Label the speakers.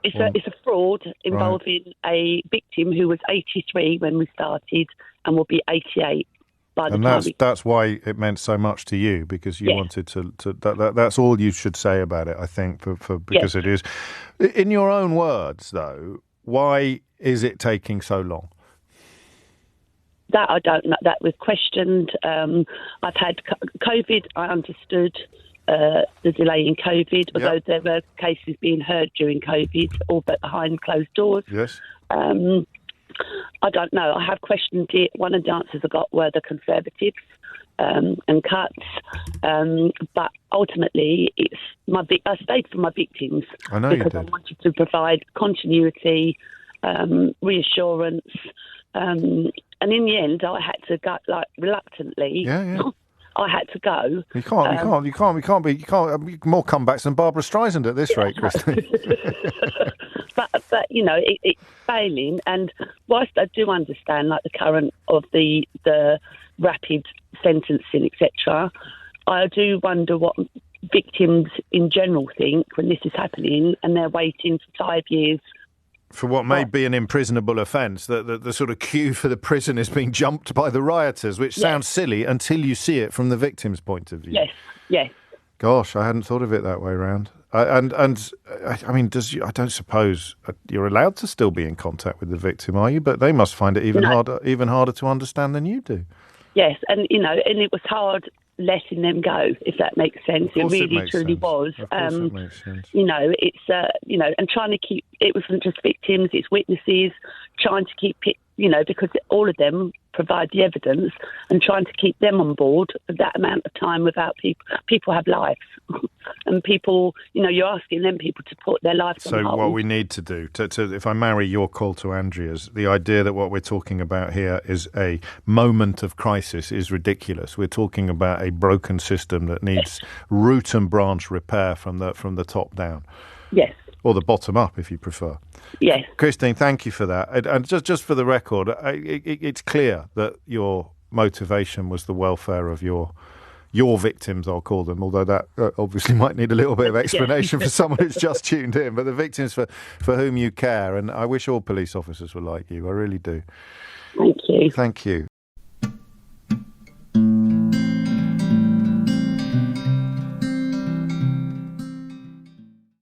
Speaker 1: It's a fraud involving a victim who was 83 when we started and will be 88 by the
Speaker 2: And
Speaker 1: time.
Speaker 2: that's why it meant so much to you, because you wanted to that's all you should say about it, I think, because it is. In your own words, though, why is it taking so long?
Speaker 1: That I don't know. That was questioned. I've had COVID. I understood the delay in COVID, although there were cases being heard during COVID, all but behind closed doors.
Speaker 2: Yes.
Speaker 1: I don't know. I have questioned it. One of the answers I got were the Conservatives and cuts. But ultimately, I stayed for my victims.
Speaker 2: I know
Speaker 1: because
Speaker 2: you
Speaker 1: I
Speaker 2: did.
Speaker 1: wanted to provide continuity, reassurance. And in the end, I had to go, reluctantly.
Speaker 2: Yeah.
Speaker 1: I had to go.
Speaker 2: You can't be more comebacks than Barbara Streisand at this rate, Christine.
Speaker 1: but it's failing. And whilst I do understand, the current of the rapid sentencing, etc., I do wonder what victims in general think when this is happening, and they're waiting for 5 years.
Speaker 2: For what may be an imprisonable offence, the sort of queue for the prison is being jumped by the rioters, which sounds silly until you see it from the victim's point of view.
Speaker 1: Yes.
Speaker 2: Gosh, I hadn't thought of it that way round. I mean, I don't suppose you're allowed to still be in contact with the victim, are you? But they must find it even harder to understand than you do.
Speaker 1: Yes, and it was hard letting them go, if that makes sense. It really truly was.
Speaker 2: Of course it makes sense.
Speaker 1: It's and trying to keep, it wasn't just victims, it's witnesses, trying to keep it, because all of them provide the evidence, and trying to keep them on board for that amount of time without people have lives. And people, you're asking them people to put their lives on hold.
Speaker 2: So what we need to do, if I marry your call to Andrea's, the idea that what we're talking about here is a moment of crisis is ridiculous. We're talking about a broken system that needs root and branch repair from the top down.
Speaker 1: Yes.
Speaker 2: Or the bottom up, if you prefer.
Speaker 1: Yes.
Speaker 2: Christine, thank you for that. And just for the record, it's clear that your motivation was the welfare of your victims, I'll call them, although that obviously might need a little bit of explanation for someone who's just tuned in. But the victims for whom you care. And I wish all police officers were like you. I really do.
Speaker 1: Thank you.
Speaker 2: Thank you.